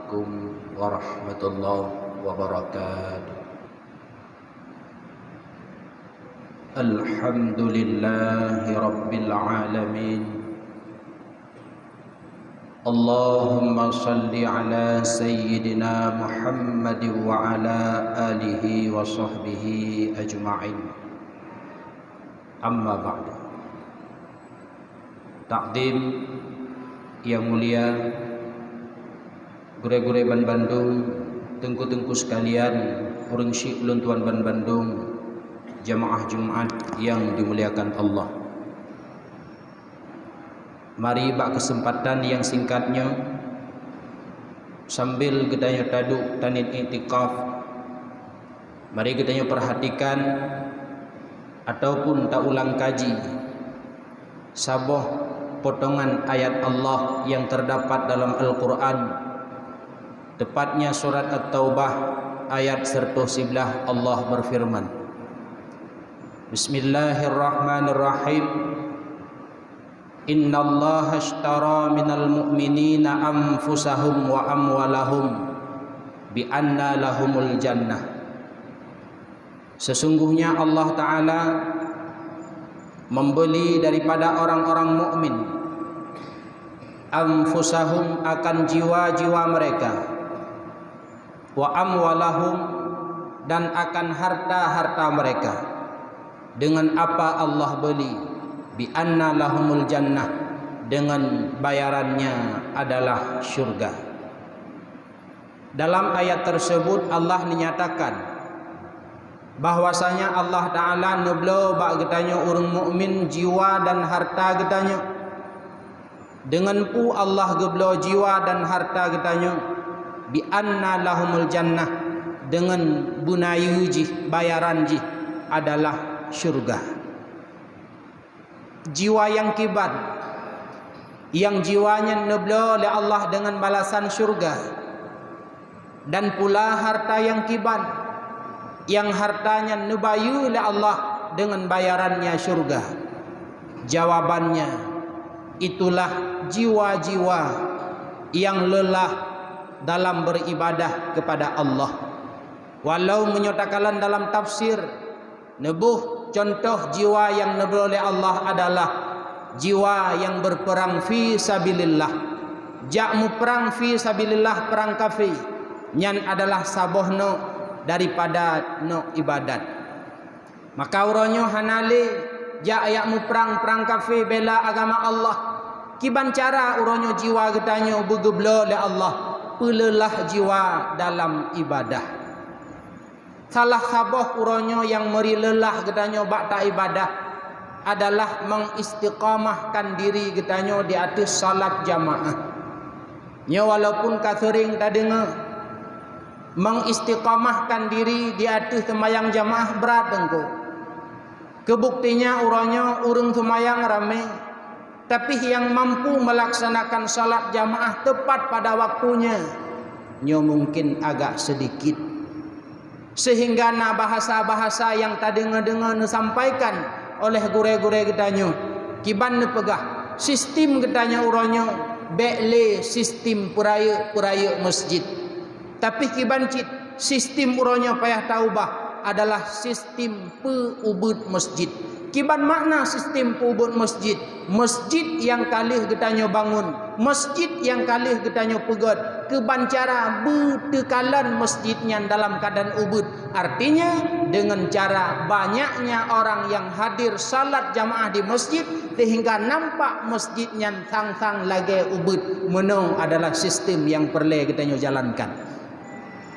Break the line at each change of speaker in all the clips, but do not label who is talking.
عليكم ورحمة الله وبركاته. الحمد لله رب العالمين. اللهم صل على سيدنا محمد وعلى آله وصحبه أجمعين. Amma ba'du. Takdim yang mulia, gure-gure Ban Bandung, tengku-tengku sekalian, urang syik ulun tuan Ban Bandung, jamaah Jumat yang dimuliakan Allah. Mari bak kesempatan yang singkatnya sambil kita taduk tanin i'tikaf, mari kita perhatikan ataupun tak ulang kaji sabuh potongan ayat Allah yang terdapat dalam Al-Quran, tepatnya surat At-Taubah ayat 111. Allah berfirman, Bismillahirrahmanirrahim, Innallaha ashtara minal mu'minina anfusahum wa amwalahum bi anna lahumul jannah. Sesungguhnya Allah Ta'ala membeli daripada orang-orang mukmin anfusahum, akan jiwa-jiwa mereka, wa amwalahum, dan akan harta-harta mereka. Dengan apa Allah beli? Bi anna lahumul jannah, dengan bayarannya adalah syurga. Dalam ayat tersebut Allah menyatakan bahwasanya Allah Ta'ala neblo bak getanya orang mukmin jiwa dan harta getanya. Dengan pu Allah geblo jiwa dan harta getanya bi anna lahumul jannah, dengan bunayu ji, bayaran ji adalah syurga. Jiwa yang kibat, yang jiwanya neblo oleh Allah dengan balasan syurga, dan pula harta yang kibat, yang hartanya nubayu oleh Allah dengan bayarannya syurga. Jawabannya, itulah jiwa-jiwa yang lelah dalam beribadah kepada Allah. Walau menyatakan dalam tafsir, nebuh contoh jiwa yang nebuh oleh Allah adalah jiwa yang berperang fi sabilillah. Jakmu perang fi sabilillah, perang kafir, nyan adalah sabohno daripada no ibadat. Maka uronyo hanale ja ayakmu perang kafir bela agama Allah, kiban cara uronyo jiwa getanyo begeblo oleh Allah, pelelah jiwa dalam ibadah. Salah saboh uronyo yang meri lelah getanyo bak tak ibadah adalah mengistiqamahkan diri getanyo di atas salat jamaah. Nya walaupun kasering tak dengar, mengistiqamahkan diri di atas semayang jamaah berat engko. Kebuktinya urangnya urang semayang ramai, tapi yang mampu melaksanakan salat jamaah tepat pada waktunya nyo mungkin agak sedikit. Sehingga na bahasa-bahasa yang tadi dengar disampaikan oleh gure-gure getanyo, kiban nepegah sistem getanyo urangnya bekle sistem puraya masjid. Tapi kibancit sistem uronya payah taubah adalah sistem peubud masjid. Kiban makna sistem peubud masjid? Masjid yang kalih getanyo bangun, masjid yang kalih getanyo pegot, kebancara betekalan masjidnya dalam keadaan ubud. Artinya dengan cara banyaknya orang yang hadir salat jamaah di masjid sehingga nampak masjidnya sang-sang lagi ubud. Menung adalah sistem yang perlu getanyo jalankan.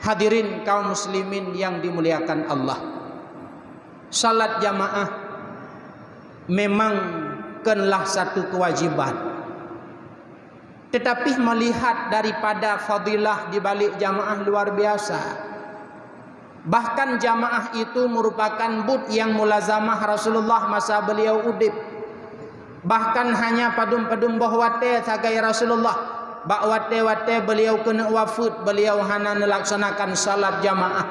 Hadirin kaum muslimin yang dimuliakan Allah, salat jamaah memang kenlah satu kewajiban. Tetapi melihat daripada fadilah di balik jamaah luar biasa. Bahkan jamaah itu merupakan but yang mulazamah Rasulullah masa beliau udip. Bahkan hanya padum-padum bahwate sagai Rasulullah bak wate-wate beliau kena wafat, beliau hana melaksanakan salat jamaah.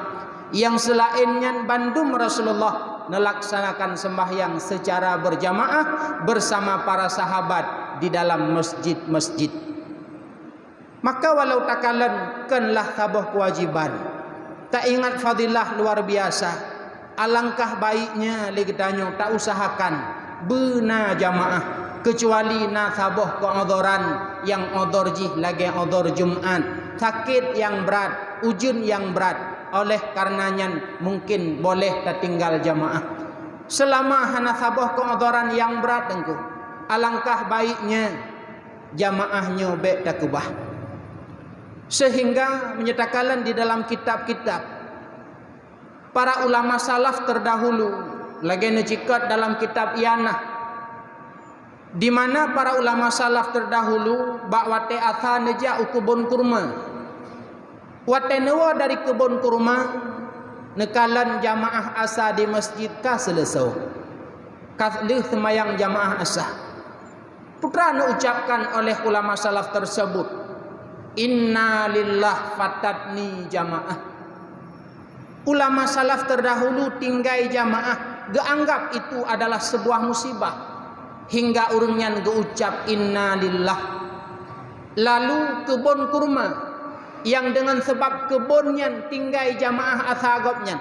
Yang selainnya bandum Rasulullah melaksanakan sembahyang secara berjamaah bersama para sahabat di dalam masjid-masjid. Maka walau takalan kenlah tabah kewajiban, tak ingat fadilah luar biasa, alangkah baiknya legetanyo tak usahakan bena jamaah kecuali na tabah keodoran yang odor jih lagi odor Jumat, sakit yang berat, ujian yang berat, oleh karenanya mungkin boleh tertinggal jamaah. Selama hana tabah keodoran yang berat engkau, alangkah baiknya jamaahnya baik tak kubah. Sehingga menyatakan di dalam kitab-kitab para ulama salaf terdahulu, lagi necikat dalam kitab Iyanah, di mana para ulama salaf terdahulu bakwate atha neja kebun kurma, wate newa dari kebun kurma nekalan jamaah asa di masjid ka selesau kaslih semayang jamaah asa. Putra ucapkan oleh ulama salaf tersebut, inna lillah fatatni jamaah. Ulama salaf terdahulu tinggai jamaah, geanggap itu adalah sebuah musibah, hingga urungnya geucap inna lillah. Lalu kebun kurma yang dengan sebab kebunnya tinggai jamaah asagopnya,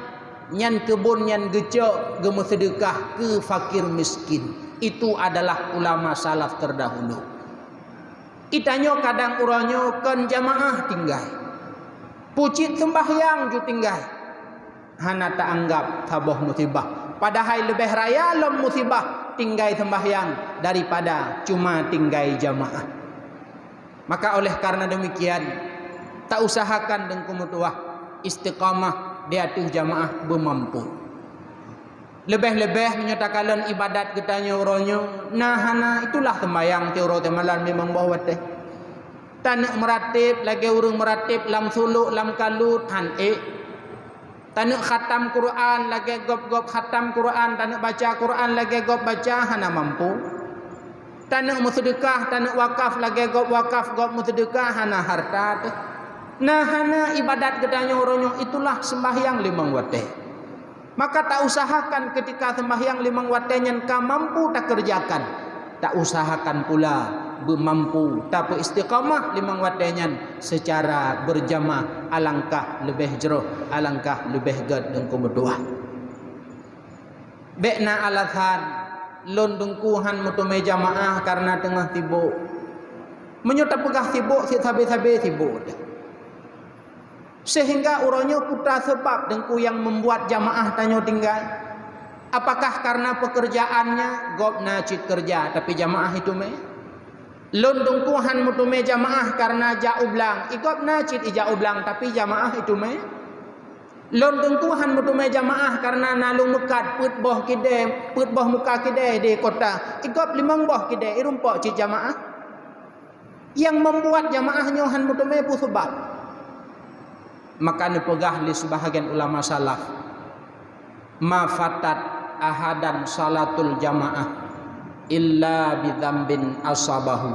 nyan kebunnya gecok gemu sedekah ke fakir miskin, itu adalah ulama salaf terdahulu. Itanyo kadang uranyo kan jamaah tinggal, pucit sembahyang ju tinggal, hana tak anggap tabah musibah. Padahal lebih raya lom musibah tinggal sembahyang daripada cuma tinggal jamaah. Maka oleh karena demikian, tak usahakan dengku mutuah istiqamah di atas jamaah bermampu. Lebih-lebih menyatakan ibadat ketanya uronyo, nah hana itulah sembahyang teoro temalan memang bawa teh. Tanak meratib lagi urung meratib lam suluk lam kalut han tanak khatam Quran lagi gop khatam Quran, tanak baca Quran lagi gop baca hana mampu. Tanak musedekah tanak wakaf lagi gop wakaf gop musedekah hana harta teh. Nah hana ibadat ketanya uronyo itulah sembahyang limang wateh. Maka tak usahakan ketika sembahyang limang watenya ka mampu tak kerjakan, tak usahakan pula bermampu tapi istiqamah limang watenya secara berjamaah, alangkah lebih jero, alangkah lebih gad dengku berdoa. Bekna alathan lon dengkuhan mutume jamaah karena tengah tibuk, menyuta pegah tibuk si sabe-sabe tibuk. Sehingga uronyo putra sebab dengku yang membuat jamaah tanyo tinggal. Apakah karena pekerjaannya gopna cik kerja tapi jamaah itu me? Lon dengkuhan mutume jamaah karena jaublang, igopna cik ijaublang tapi jamaah itu me? Lon dengkuhan mutume jamaah karena nalung mekat put boh kide, put boh muka kide di kota, igop limang boh kide irumpok cik jamaah. Yang membuat jamaahnya han mutume pu sebab. Maka dipegah li sebahagian ulama salaf, ma fatat ahadan salatul jamaah illa bidzambin asabahu.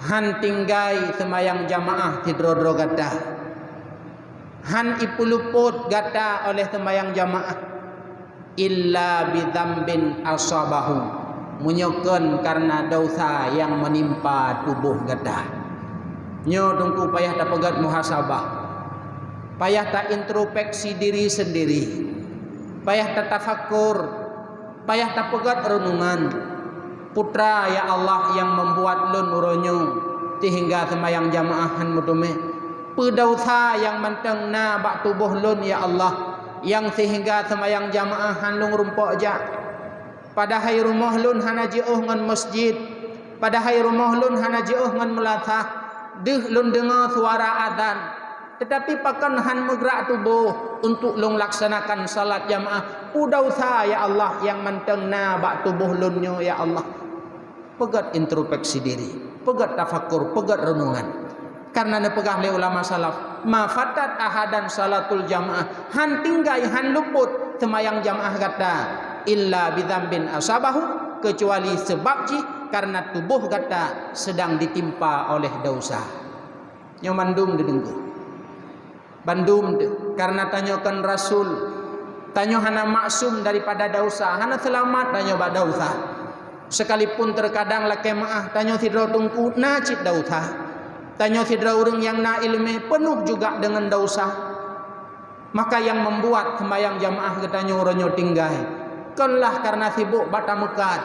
Han tinggai semayang jamaah tidrodro gata, han ipuluput gata oleh semayang jamaah illa bidzambin asabahu, munyokeun karena dosa yang menimpa tubuh gata. Nyo tungku payah dapegat muhasabah, payah tak introspeksi diri sendiri, payah tak tafakur, payah tak pegat renungan. Putra ya Allah yang membuat lun uronyo sehingga semayang jamaahan mutume pedausa yang menteng na bak tubuh lun ya Allah, yang sehingga semayang jamaahan lung rumpok ja. Padahal rumah lun hana jiuh ngan masjid, padahal rumah lun hana jiuh ngan melatah, deh lun dengar suara adzan, tetapi pakan han megrak tubuh untuk long laksanakan salat jamaah. Udausa ya Allah yang menteng na bak tubuh lunyo ya Allah. Pegat introspeksi diri, pegat tafakur, pegat renungan. Karena nepegah le ulama salaf, ma fatat ahadan salatul jamaah, han tinggai han luput semayang jamaah kata illa bidzambin asabahu, kecuali sebab ji karena tubuh kata sedang ditimpa oleh dosa. Nyomandum dedengku Bandung karena tanyakan Rasul, tanyo hana maksum daripada dosa, hana selamat tanyo bak dosa. Sekalipun terkadang lake maah tanyo tidro tungku nacit dosa, Tanya sidra orang yang na ilmu penuh juga dengan dosa. Maka yang membuat sembahyang jamaah katanya orangnya tinggal. Kenlah karena sibuk bata mekat.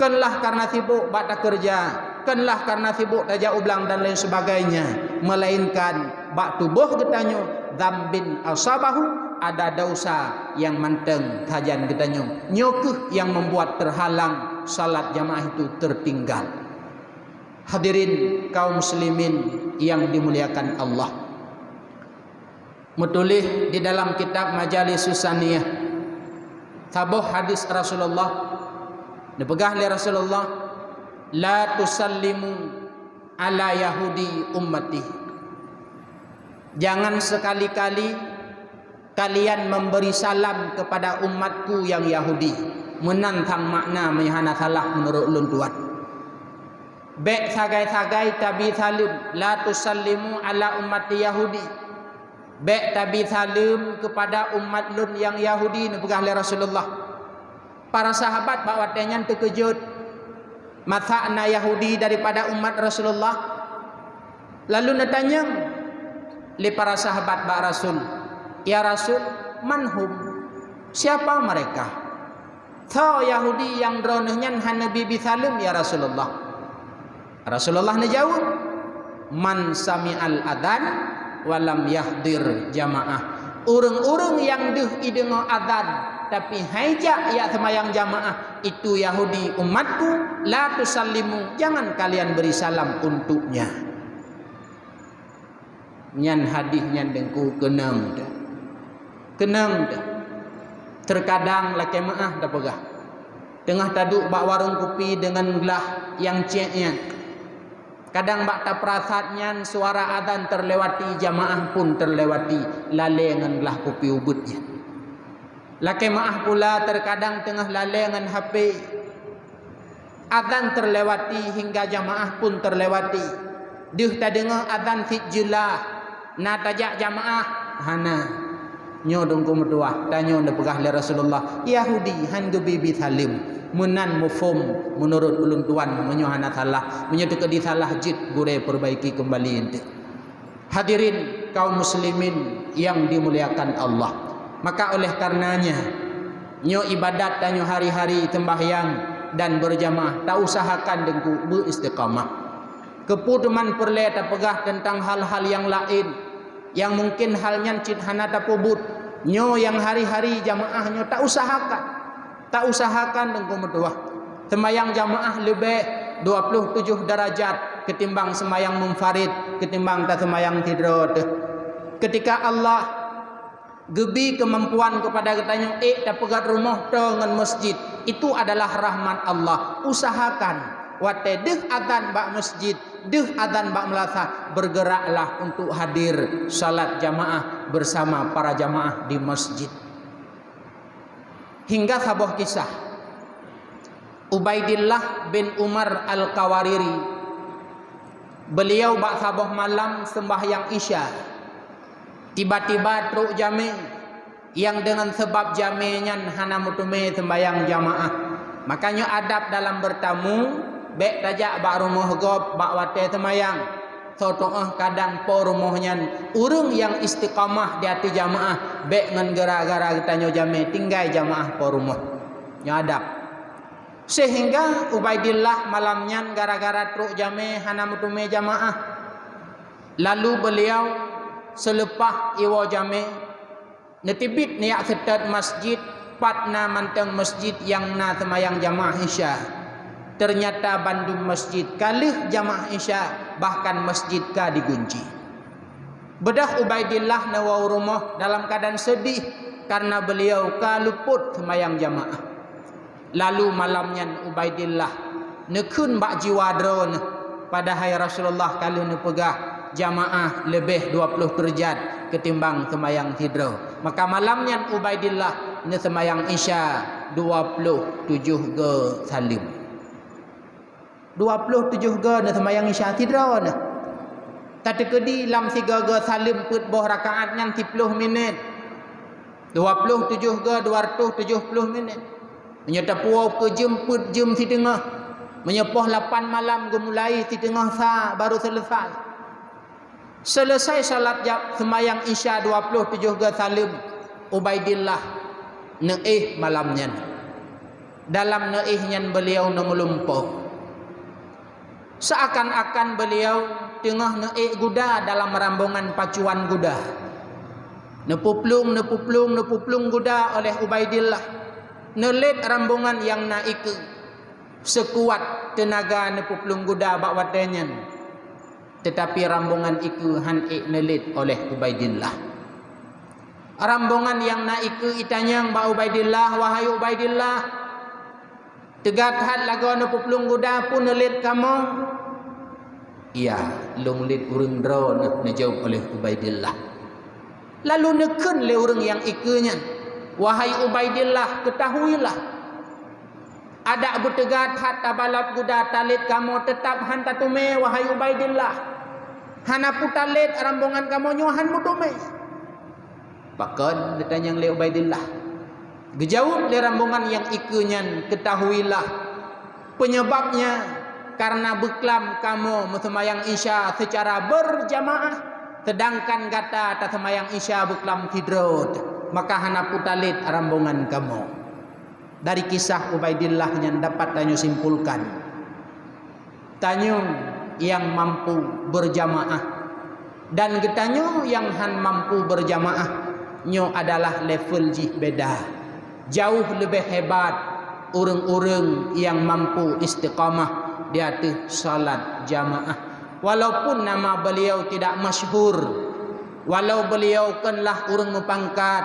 Kenlah karena sibuk bata kerja. Kenlah karena sibuk tajak ublang dan lain sebagainya. Melainkan bak tubuh katanya dzambin asabahu, ada dosa yang manteng tajan katanya. Nyokuh yang membuat terhalang salat jamaah itu tertinggal. Hadirin kaum muslimin yang dimuliakan Allah. Metulis di dalam kitab Majalis Susaniyah sabuh hadis Rasulullah dipegah oleh Rasulullah, la tusallimu ala yahudi ummati. Jangan sekali-kali kalian memberi salam kepada umatku yang Yahudi. Menantang makna mehana salah menurut ulun tuan. Bek sagai-sagai tabi salim, la tusallimu ala ummati Yahudi. Bek tabi salim kepada umat lun yang Yahudi, dipegah oleh Rasulullah. Para sahabat bakwatnya terkejut. Masakna Yahudi daripada umat Rasulullah. Lalu natanya li para sahabat bak Rasul, ya Rasul, manhum? Siapa mereka? Tho Yahudi yang dronehnya Nabi bisalim ya Rasulullah. Rasulullah menjawab, man sami'al adzan walam yahdir jamaah. Urang-urang yang deh idengo adzan tapi haja ya semayang jamaah, itu Yahudi umatku, la tusallimu, jangan kalian beri salam untuknya. Nyan hadis nyan dengku kenang dah. Kenang dah. Terkadang laki maah dah pegah. Tengah taduk bak warung kopi dengan gelah yang ceknya. Kadang bak tak perasatnya suara adzan terlewati, jamaah pun terlewati, lale dengan gelah kopi ubutnya. Laki maah pula terkadang tengah lale dengan HP. Adzan terlewati hingga jamaah pun terlewati. Duh tak dengar adzan fitjulah. Na tajak jamaah hana nyo dongku mertua tanyo nda pegah le Rasulullah, Yahudi han gebibi salim munan mufum menurut ulun tuan menyo hana salah menyo di salah jid gure perbaiki kembali ente. Hadirin kaum muslimin yang dimuliakan Allah, maka oleh karenanya nyo ibadat tanyo hari-hari sembahyang dan berjamaah tak usahakan dengku beristiqamah. Keputuman perle tak pegah tentang hal-hal yang lain yang mungkin halnya cid hana tak pubut nyo yang hari-hari jamaah nyo tak usahakan dengku mertua. Sembayang jamaah lebih 27 derajat ketimbang sembayang munfarid, ketimbang tak sembayang tidur. Ketika Allah gebi kemampuan kepada katanya tak pegat rumah dengan masjid, itu adalah rahmat Allah. Usahakan wate deh adzan bak masjid, deh adzan bak melasa, bergeraklah untuk hadir salat jamaah bersama para jamaah di masjid. Hingga sebuah kisah Ubaidillah bin Umar Al-Qawariri, beliau bak sebuah malam sembahyang Isya, tiba-tiba truk jami yang dengan sebab jaminya hana mutume sembahyang jamaah. Makanya adab dalam bertamu bek tajak bak rumah gob bak wate semayang sotoah kadang po rumahnya urung yang istiqamah di hati jamaah bek ngan gara-gara kita jame tinggal jamaah po rumah nyadap. Sehingga Ubaidillah malamnya gara-gara truk jame hana mutume jamaah, lalu beliau selepas iwa jame netibit niat setat masjid patna manteng masjid yang na semayang jamaah Isya. Ternyata bandung masjid kalih jamaah Isya, bahkan masjid ka digunci. Bedah Ubaidillah nawau rumah dalam keadaan sedih karena beliau ka luput semayang jamaah. Lalu malamnya Ubaidillah nekun bak jiwa drone pada hari Rasulullah kalau nepegah jamaah lebih 20 derajat ketimbang semayang tidur. Maka malamnya Ubaidillah ne semayang Isya 27 ge salim. 27 ge ne semayang Isya tidur ne. Tadi kedi lam 3 ge salim put boh rakaat yang 30 minit. 27 ge 270 minit. Menyata puau ke jemput jam si tengah. Menyepoh 8 malam gemulai si tengah sa baru selesai. Selesai salat semayang Isya 27 ke salim, Ubaidillah neih malamnya. Dalam neihnya beliau ngelumpuh. Seakan-akan beliau tengah neih kuda dalam rambungan pacuan kuda. Nepuplung kuda oleh Ubaidillah. Nelit rambungan yang naik sekuat tenaga nepuplung kuda bak watenya. Tetapi rambungan itu hanik nelit oleh Ubaidillah. Rambungan yang naik itanyang bak Ubaidillah, wahai Ubaidillah, tegat hat lagu nepuplung kuda pun nelit kamu. Iya, lunglit urang dro nejawab oleh Ubaidillah. Lalu neken le urang yang ikunya, wahai Ubaidillah, ketahuilah, ada bertegat hat tabalap kuda talit kamu tetap hanta tume, wahai Ubaidillah. Hana putalit rambungan kamu nyuhan mutume. Pakon ditanya le Ubaidillah. Gejauh le rambungan yang ikunya, ketahuilah penyebabnya karena beklam kamu semayang Isya secara berjamaah, sedangkan kata tak semayang Isya beklam tidrot, maka hana putalit rambungan kamu. Dari kisah Ubaidillah yang dapat tanyo simpulkan, tanyo yang mampu berjamaah dan getanyo yang han mampu berjamaah nyo adalah level jih beda. Jauh lebih hebat urang-urang yang mampu istiqamah di atas salat jamaah. Walaupun nama beliau tidak masyhur, walau beliau kanlah urang mepangkat,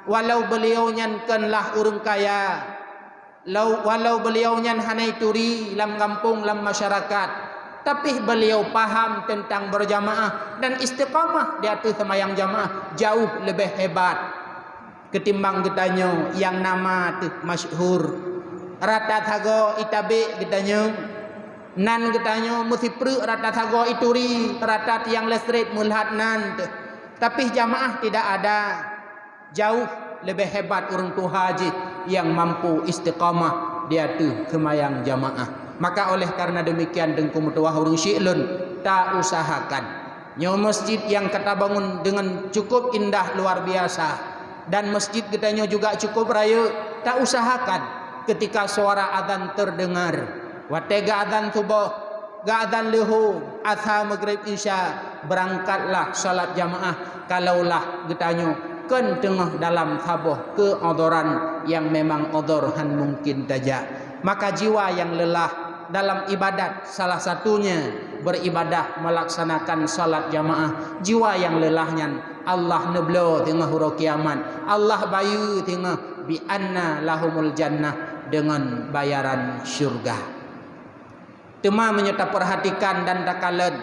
walau beliau nyan kanlah urang kaya, walau beliau nyan hanai turi lam kampung lam masyarakat, tapi beliau paham tentang berjamaah dan istiqamah di atas semayang jamaah jauh lebih hebat ketimbang getanyo yang nama tu masyhur. Rata thago itabe getanyo, nan getanyo musipru rata thago ituri, rata yang lestret mulhat nan. Tapi jamaah tidak ada. Jauh lebih hebat orang tu haji yang mampu istiqamah di atas semayang jamaah. Maka oleh karena demikian dengku mutuah urang syi'lun tak usahakan nyo masjid yang kita bangun dengan cukup indah luar biasa, dan masjid kita nyo juga cukup raya, tak usahakan ketika suara azan terdengar, watega azan subuh, ga azan luhur, asar maghrib isya, berangkatlah salat jamaah kalaulah kita nyo kan tengah dalam sabuh keodoran yang memang odorhan mungkin saja. Maka jiwa yang lelah dalam ibadat, salah satunya beribadah melaksanakan salat jamaah, jiwa yang lelahnya Allah neblo tengah huruf kiamat, Allah bayu tengah bi anna lahumul jannah dengan bayaran syurga. Tema menyerta perhatikan dan takalan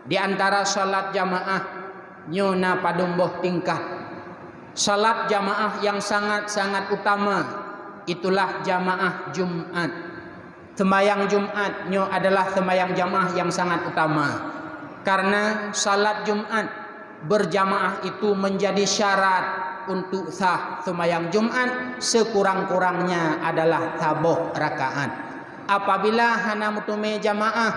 di antara salat jamaah nyona padumbuh tingkat. Salat jamaah yang sangat-sangat utama itulah jamaah Jumat. Semayang Jumat nyo adalah semayang jamaah yang sangat utama, karena salat Jumat berjamaah itu menjadi syarat untuk sah semayang Jumat sekurang-kurangnya adalah sabuh rakaat. Apabila hana mutume jamaah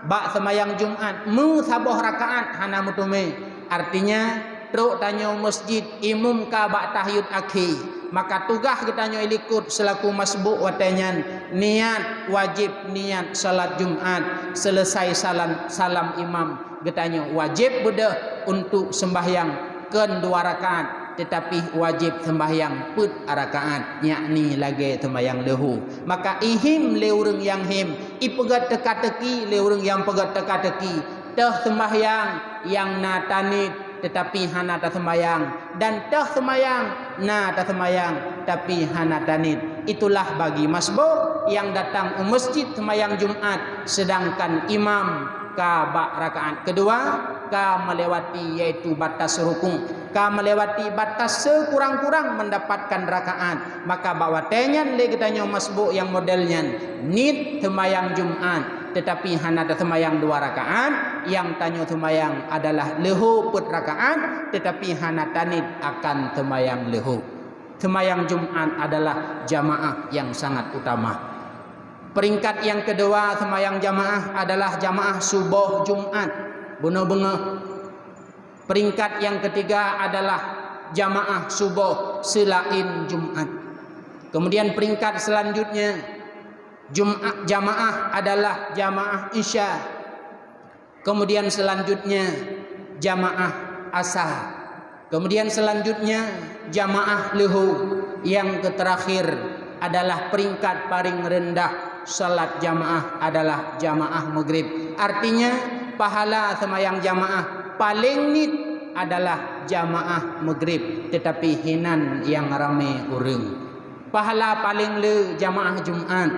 bak semayang Jumat mu sabuh rakaat hana mutume, artinya truk tanyo masjid imum ka bak tahyud akhir, maka tugas kita nyo ikut selaku masbuk watenyan niat wajib niat salat Jumat. Selesai salam imam kita nyo wajib bedah untuk sembahyang ken 2 rakaat, tetapi wajib sembahyang put rakaat, yakni lagi sembahyang lehu. Maka ihim le urang yang him ipegat teka-teki le urang yang pegat teka-teki teh sembahyang yang natanit tetapi hana tak sembayang, dan tak sembayang tak sembayang tapi hana tanit. Itulah bagi masbuk yang datang ke masjid sembayang Jumat sedangkan imam ka bak rakaat kedua ka melewati yaitu batas rukun, ka melewati batas sekurang-kurang mendapatkan rakaat, maka bawatenya le kita nyo masbuk yang modelnya nit sembayang Jumat tetapi hana ada semayang 2 rakaat, yang tanyo semayang adalah lehu put rakaat tetapi hana tanit akan semayang lehu. Semayang Jumat adalah jamaah yang sangat utama. Peringkat yang kedua semayang jamaah adalah jamaah subuh Jumat. Benar-benar Peringkat yang ketiga adalah jamaah subuh selain Jumat. Kemudian peringkat selanjutnya jamaah adalah jamaah Isya. Kemudian selanjutnya jamaah Asar. Kemudian selanjutnya jamaah Luhu. Yang terakhir adalah peringkat paling rendah salat jamaah adalah jamaah Maghrib. Artinya pahala sembahyang jamaah paling nit adalah jamaah Maghrib, tetapi hinan yang ramai orang. Pahala paling le jamaah Jumat,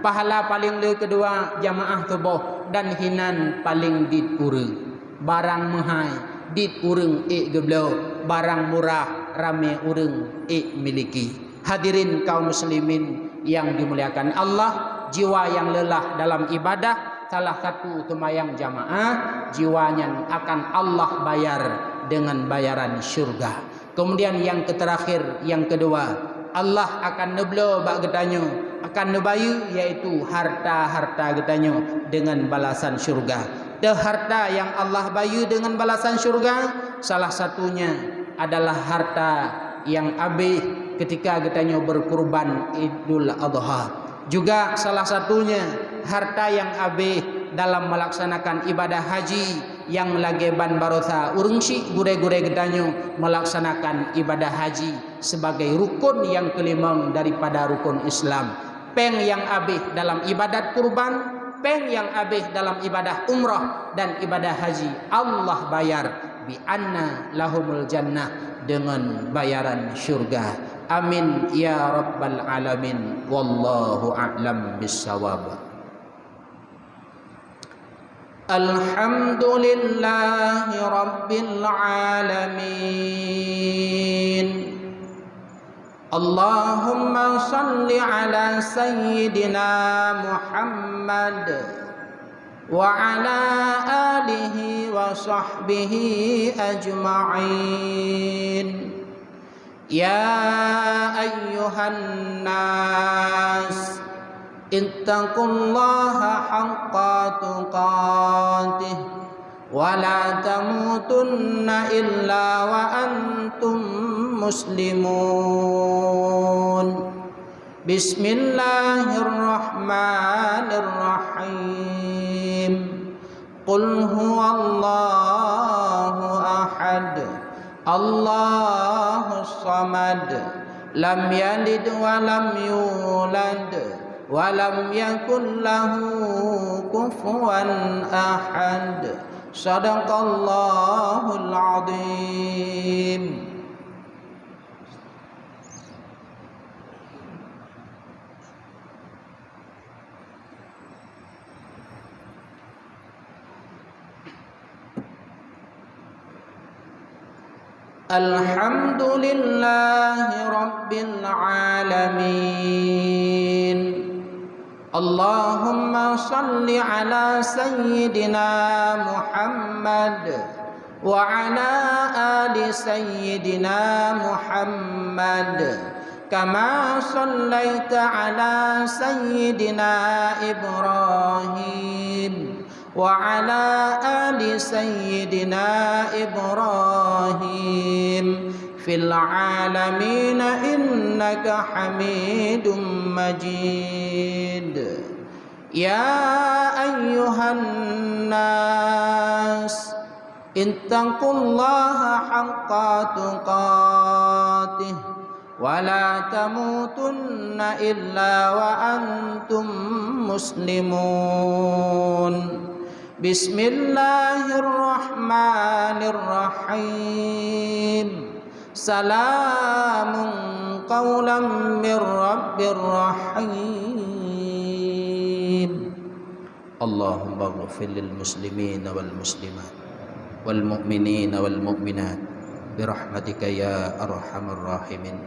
pahala paling le kedua jamaah subuh, dan hinan paling dit urang. Barang mahal dit urang geblo, barang murah ramai urang miliki. Hadirin kaum muslimin yang dimuliakan Allah, jiwa yang lelah dalam ibadah, salah satu sembahyang jamaah, jiwanya akan Allah bayar dengan bayaran syurga. Kemudian yang terakhir, yang kedua, Allah akan neblo bak getanyo, akan nebayu, yaitu harta-harta getanyo dengan balasan syurga. The harta yang Allah bayu dengan balasan syurga, salah satunya adalah harta yang abih ketika getanyo berkurban Idul Adha. Juga salah satunya harta yang abih dalam melaksanakan ibadah haji yang lagi ban barosa urungsi gure-gure getanyo melaksanakan ibadah haji sebagai rukun yang kelima daripada rukun Islam. Peng yang abih dalam ibadat kurban, peng yang abih dalam ibadah umrah dan ibadah haji, Allah bayar bi anna lahumul jannah dengan bayaran syurga. Amin ya rabbal alamin. Wallahu a'lam bissawab. Alhamdulillahi rabbil alamin. Allahumma salli ala sayyidina Muhammad wa ala alihi wa sahbihi ajma'in. Ya ayyuhan nas, ittaqullaha haqqa tuqatih wa la tamutunna illa wa antum muslimun. Bismillahirrahmanirrahim. Qul huwallahu ahad, Allahus samad, lam yalid wa lam yulad wa lam yakul lahu kufuwan ahad. Shadaqallahul azim. Alhamdulillahi rabbil alamin. Allahumma salli ala sayyidina Muhammad wa ala ali sayyidina Muhammad kama sallaita ala sayyidina Ibrahim wa ala ali sayyidina Ibrahim fil alamin innaka hamidum majid. Ya ayyuhan nas, ittaqullaha haqqa tuqatih wa la tamutunna illa wa antum muslimun. Bismillahirrahmanirrahim. Salamun qawlan min rabbir rahim. Allahumma ighfir lil muslimin wal muslimat wal mu'minin wal mu'minat birahmatika ya arhamar rahimin.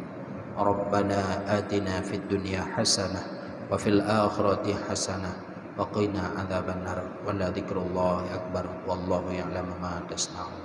Rabbana atina fid dunya hasanah wa fil akhirati hasanah wa qina adzabannar. Wa la dzikrullahi akbar wallahu ya'lamu ma tasna'un.